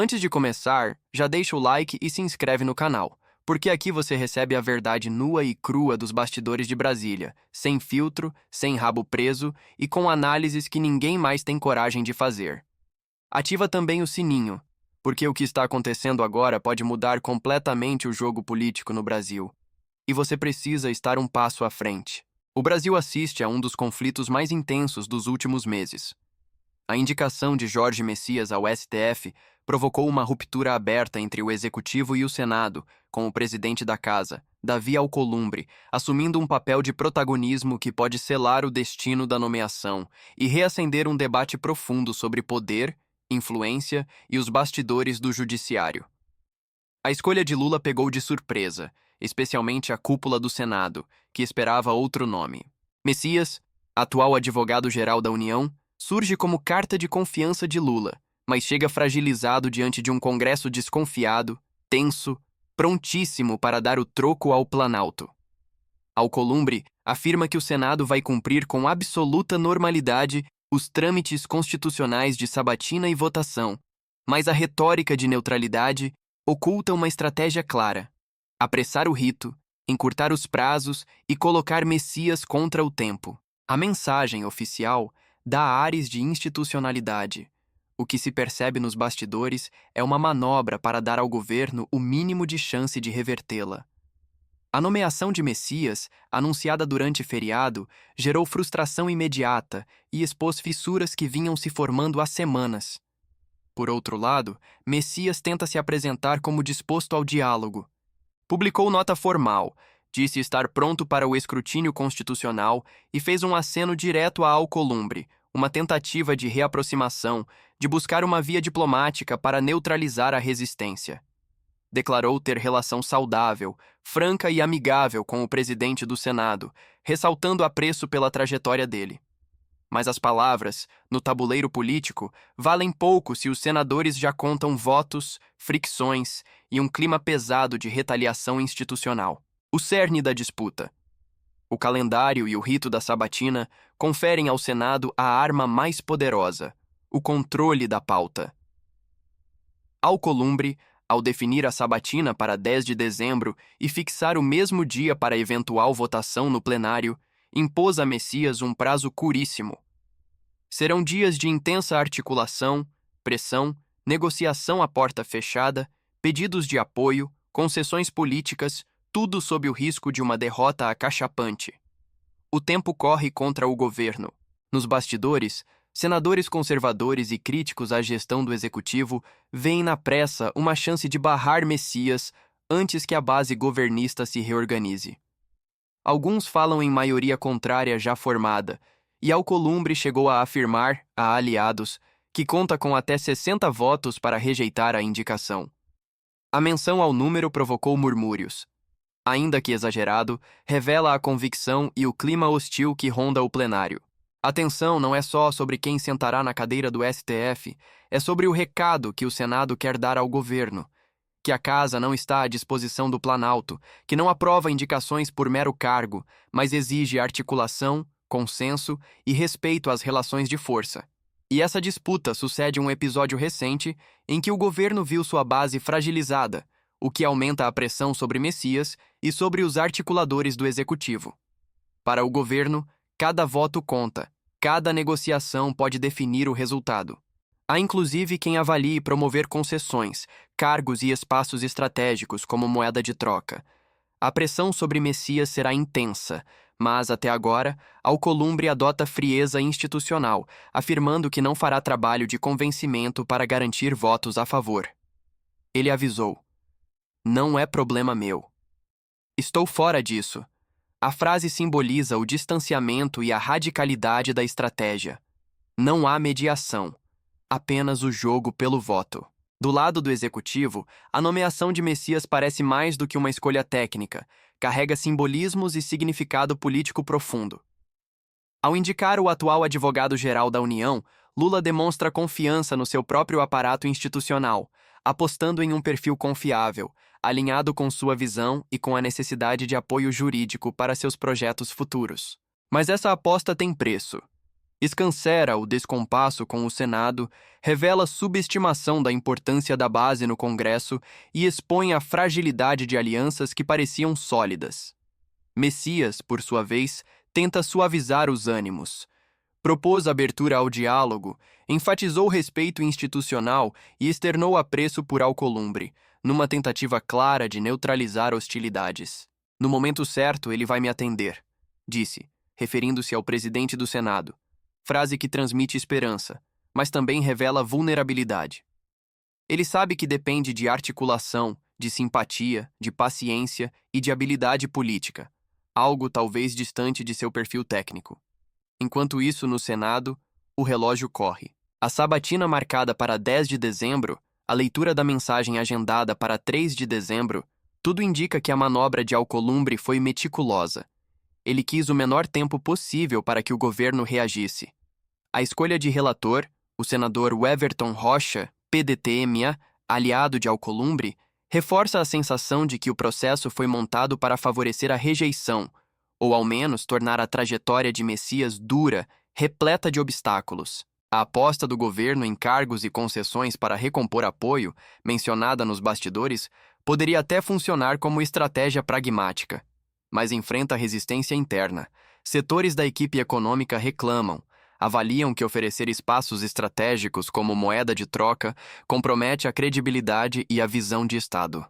Antes de começar, já deixa o like e se inscreve no canal, porque aqui você recebe a verdade nua e crua dos bastidores de Brasília, sem filtro, sem rabo preso e com análises que ninguém mais tem coragem de fazer. Ativa também o sininho, porque o que está acontecendo agora pode mudar completamente o jogo político no Brasil. E você precisa estar um passo à frente. O Brasil assiste a um dos conflitos mais intensos dos últimos meses. A indicação de Jorge Messias ao STF provocou uma ruptura aberta entre o Executivo e o Senado, com o presidente da Casa, Davi Alcolumbre, assumindo um papel de protagonismo que pode selar o destino da nomeação e reacender um debate profundo sobre poder, influência e os bastidores do judiciário. A escolha de Lula pegou de surpresa, especialmente a cúpula do Senado, que esperava outro nome. Messias, atual advogado-geral da União, surge como carta de confiança de Lula, mas chega fragilizado diante de um Congresso desconfiado, tenso, prontíssimo para dar o troco ao Planalto. Alcolumbre afirma que o Senado vai cumprir com absoluta normalidade os trâmites constitucionais de sabatina e votação, mas a retórica de neutralidade oculta uma estratégia clara: apressar o rito, encurtar os prazos e colocar Messias contra o tempo. A mensagem oficial dá ares de institucionalidade. O que se percebe nos bastidores é uma manobra para dar ao governo o mínimo de chance de revertê-la. A nomeação de Messias, anunciada durante feriado, gerou frustração imediata e expôs fissuras que vinham se formando há semanas. Por outro lado, Messias tenta se apresentar como disposto ao diálogo. Publicou nota formal, disse estar pronto para o escrutínio constitucional e fez um aceno direto a Alcolumbre, uma tentativa de reaproximação, de buscar uma via diplomática para neutralizar a resistência. Declarou ter relação saudável, franca e amigável com o presidente do Senado, ressaltando apreço pela trajetória dele. Mas as palavras, no tabuleiro político, valem pouco se os senadores já contam votos, fricções e um clima pesado de retaliação institucional. O cerne da disputa. O calendário e o rito da sabatina conferem ao Senado a arma mais poderosa, o controle da pauta. Alcolumbre, ao definir a sabatina para 10 de dezembro e fixar o mesmo dia para eventual votação no plenário, impôs a Messias um prazo curíssimo. Serão dias de intensa articulação, pressão, negociação à porta fechada, pedidos de apoio, concessões políticas, tudo sob o risco de uma derrota acachapante. O tempo corre contra o governo. Nos bastidores, senadores conservadores e críticos à gestão do executivo veem na pressa uma chance de barrar Messias antes que a base governista se reorganize. Alguns falam em maioria contrária já formada, e Alcolumbre chegou a afirmar, a aliados, que conta com até 60 votos para rejeitar a indicação. A menção ao número provocou murmúrios. Ainda que exagerado, revela a convicção e o clima hostil que ronda o plenário. A tensão não é só sobre quem sentará na cadeira do STF, é sobre o recado que o Senado quer dar ao governo, que a Casa não está à disposição do Planalto, que não aprova indicações por mero cargo, mas exige articulação, consenso e respeito às relações de força. E essa disputa sucede um episódio recente em que o governo viu sua base fragilizada, o que aumenta a pressão sobre Messias e sobre os articuladores do executivo. Para o governo, cada voto conta, cada negociação pode definir o resultado. Há inclusive quem avalie promover concessões, cargos e espaços estratégicos como moeda de troca. A pressão sobre Messias será intensa, mas, até agora, Alcolumbre adota frieza institucional, afirmando que não fará trabalho de convencimento para garantir votos a favor. Ele avisou: "Não é problema meu. Estou fora disso." A frase simboliza o distanciamento e a radicalidade da estratégia. Não há mediação, apenas o jogo pelo voto. Do lado do executivo, a nomeação de Messias parece mais do que uma escolha técnica, carrega simbolismos e significado político profundo. Ao indicar o atual advogado-geral da União, Lula demonstra confiança no seu próprio aparato institucional, apostando em um perfil confiável, alinhado com sua visão e com a necessidade de apoio jurídico para seus projetos futuros. Mas essa aposta tem preço. Escancera o descompasso com o Senado, revela subestimação da importância da base no Congresso e expõe a fragilidade de alianças que pareciam sólidas. Messias, por sua vez, tenta suavizar os ânimos. Propôs abertura ao diálogo, enfatizou o respeito institucional e externou apreço por Alcolumbre, numa tentativa clara de neutralizar hostilidades. No momento certo, ele vai me atender, disse, referindo-se ao presidente do Senado. Frase que transmite esperança, mas também revela vulnerabilidade. Ele sabe que depende de articulação, de simpatia, de paciência e de habilidade política, algo talvez distante de seu perfil técnico. Enquanto isso, no Senado, o relógio corre. A sabatina marcada para 10 de dezembro, a leitura da mensagem agendada para 3 de dezembro, tudo indica que a manobra de Alcolumbre foi meticulosa. Ele quis o menor tempo possível para que o governo reagisse. A escolha de relator, o senador Weverton Rocha, PDT-MA, aliado de Alcolumbre, reforça a sensação de que o processo foi montado para favorecer a rejeição, ou ao menos tornar a trajetória de Messias dura, repleta de obstáculos. A aposta do governo em cargos e concessões para recompor apoio, mencionada nos bastidores, poderia até funcionar como estratégia pragmática. Mas enfrenta resistência interna. Setores da equipe econômica reclamam, avaliam que oferecer espaços estratégicos como moeda de troca compromete a credibilidade e a visão de Estado.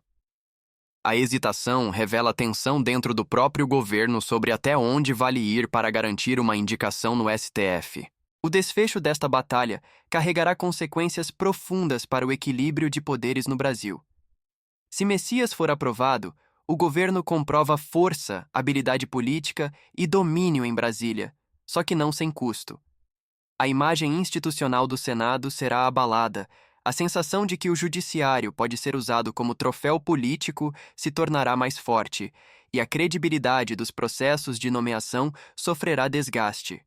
A hesitação revela tensão dentro do próprio governo sobre até onde vale ir para garantir uma indicação no STF. O desfecho desta batalha carregará consequências profundas para o equilíbrio de poderes no Brasil. Se Messias for aprovado, o governo comprova força, habilidade política e domínio em Brasília, só que não sem custo. A imagem institucional do Senado será abalada, a sensação de que o judiciário pode ser usado como troféu político se tornará mais forte, e a credibilidade dos processos de nomeação sofrerá desgaste.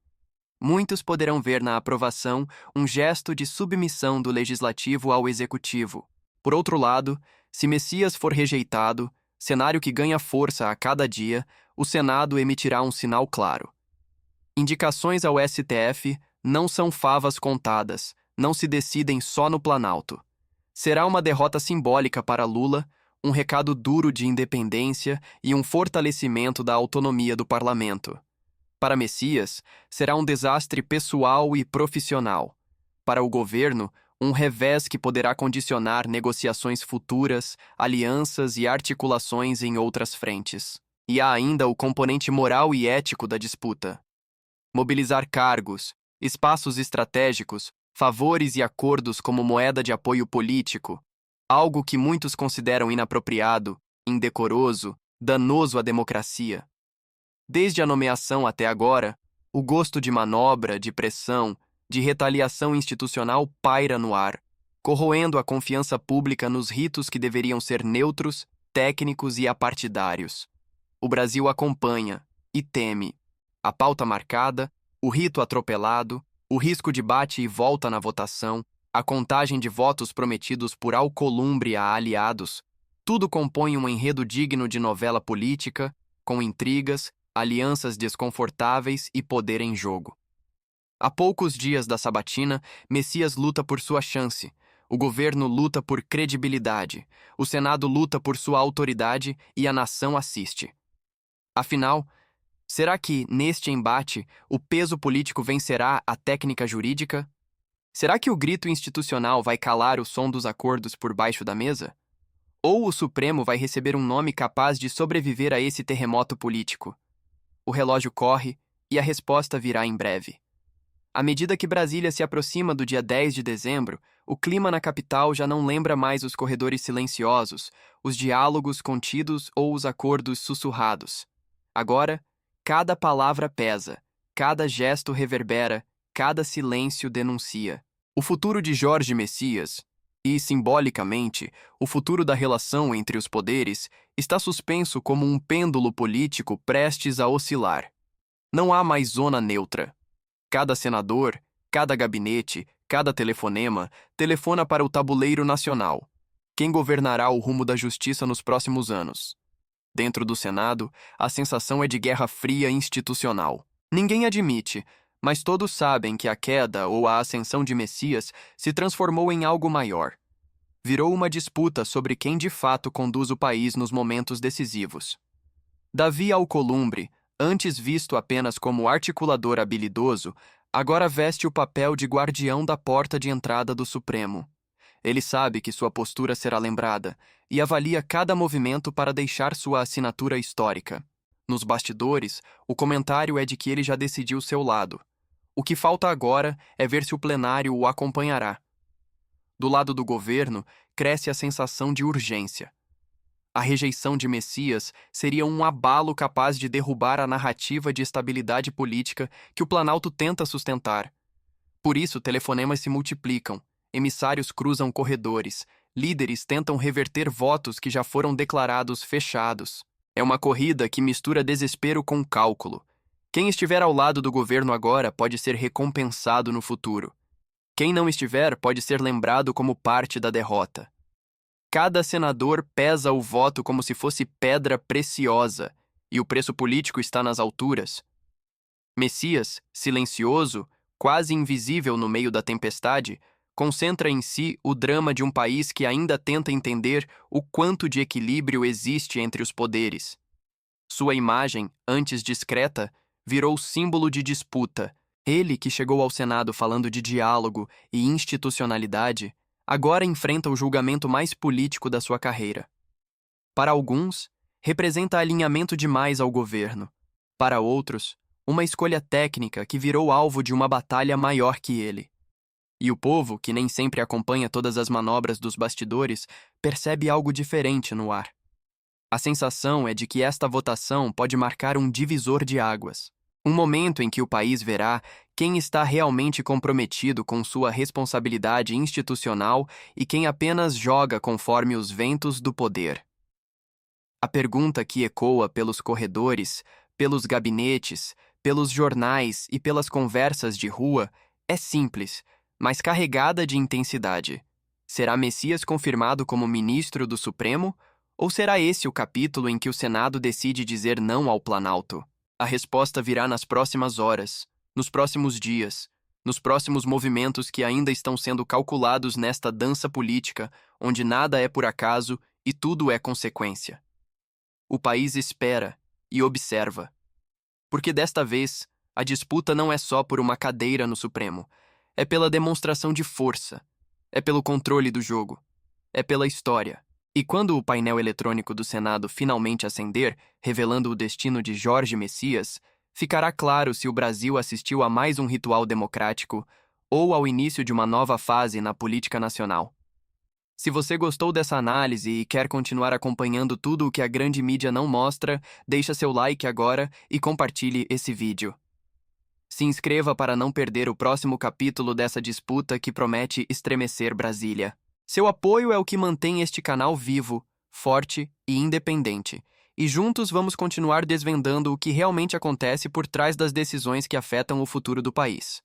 Muitos poderão ver na aprovação um gesto de submissão do legislativo ao executivo. Por outro lado, se Messias for rejeitado, cenário que ganha força a cada dia, o Senado emitirá um sinal claro. Indicações ao STF não são favas contadas, não se decidem só no Planalto. Será uma derrota simbólica para Lula, um recado duro de independência e um fortalecimento da autonomia do parlamento. Para Messias, será um desastre pessoal e profissional. Para o governo, um revés que poderá condicionar negociações futuras, alianças e articulações em outras frentes. E há ainda o componente moral e ético da disputa. Mobilizar cargos, espaços estratégicos, favores e acordos como moeda de apoio político, algo que muitos consideram inapropriado, indecoroso, danoso à democracia. Desde a nomeação até agora, o gosto de manobra, de pressão, de retaliação institucional paira no ar, corroendo a confiança pública nos ritos que deveriam ser neutros, técnicos e apartidários. O Brasil acompanha e teme a pauta marcada, o rito atropelado, o risco de bate e volta na votação, a contagem de votos prometidos por Alcolumbre a aliados, tudo compõe um enredo digno de novela política, com intrigas, alianças desconfortáveis e poder em jogo. Há poucos dias da sabatina, Messias luta por sua chance, o governo luta por credibilidade, o Senado luta por sua autoridade e a nação assiste. Afinal, será que, neste embate, o peso político vencerá a técnica jurídica? Será que o grito institucional vai calar o som dos acordos por baixo da mesa? Ou o Supremo vai receber um nome capaz de sobreviver a esse terremoto político? O relógio corre e a resposta virá em breve. À medida que Brasília se aproxima do dia 10 de dezembro, o clima na capital já não lembra mais os corredores silenciosos, os diálogos contidos ou os acordos sussurrados. Agora, cada palavra pesa, cada gesto reverbera, cada silêncio denuncia. O futuro de Jorge Messias, e, simbolicamente, o futuro da relação entre os poderes, está suspenso como um pêndulo político prestes a oscilar. Não há mais zona neutra. Cada senador, cada gabinete, cada telefonema telefona para o tabuleiro nacional. Quem governará o rumo da justiça nos próximos anos? Dentro do Senado, a sensação é de guerra fria institucional. Ninguém admite, Mas todos sabem que a queda ou a ascensão de Messias se transformou em algo maior. Virou uma disputa sobre quem de fato conduz o país nos momentos decisivos. Davi Alcolumbre, antes visto apenas como articulador habilidoso, agora veste o papel de guardião da porta de entrada do Supremo. Ele sabe que sua postura será lembrada e avalia cada movimento para deixar sua assinatura histórica. Nos bastidores, o comentário é de que ele já decidiu seu lado. O que falta agora é ver se o plenário o acompanhará. Do lado do governo, cresce a sensação de urgência. A rejeição de Messias seria um abalo capaz de derrubar a narrativa de estabilidade política que o Planalto tenta sustentar. Por isso, telefonemas se multiplicam, emissários cruzam corredores, líderes tentam reverter votos que já foram declarados fechados. É uma corrida que mistura desespero com cálculo. Quem estiver ao lado do governo agora pode ser recompensado no futuro. Quem não estiver pode ser lembrado como parte da derrota. Cada senador pesa o voto como se fosse pedra preciosa, e o preço político está nas alturas. Messias, silencioso, quase invisível no meio da tempestade, concentra em si o drama de um país que ainda tenta entender o quanto de equilíbrio existe entre os poderes. Sua imagem, antes discreta, virou símbolo de disputa. Ele, que chegou ao Senado falando de diálogo e institucionalidade, agora enfrenta o julgamento mais político da sua carreira. Para alguns, representa alinhamento demais ao governo. Para outros, uma escolha técnica que virou alvo de uma batalha maior que ele. E o povo, que nem sempre acompanha todas as manobras dos bastidores, percebe algo diferente no ar. A sensação é de que esta votação pode marcar um divisor de águas. Um momento em que o país verá quem está realmente comprometido com sua responsabilidade institucional e quem apenas joga conforme os ventos do poder. A pergunta que ecoa pelos corredores, pelos gabinetes, pelos jornais e pelas conversas de rua é simples, mas carregada de intensidade. Será Messias confirmado como ministro do Supremo? Ou será esse o capítulo em que o Senado decide dizer não ao Planalto? A resposta virá nas próximas horas, nos próximos dias, nos próximos movimentos que ainda estão sendo calculados nesta dança política, onde nada é por acaso e tudo é consequência. O país espera e observa. Porque desta vez, a disputa não é só por uma cadeira no Supremo, é pela demonstração de força, é pelo controle do jogo, é pela história. E quando o painel eletrônico do Senado finalmente acender, revelando o destino de Jorge Messias, ficará claro se o Brasil assistiu a mais um ritual democrático ou ao início de uma nova fase na política nacional. Se você gostou dessa análise e quer continuar acompanhando tudo o que a grande mídia não mostra, deixa seu like agora e compartilhe esse vídeo. Se inscreva para não perder o próximo capítulo dessa disputa que promete estremecer Brasília. Seu apoio é o que mantém este canal vivo, forte e independente. E juntos vamos continuar desvendando o que realmente acontece por trás das decisões que afetam o futuro do país.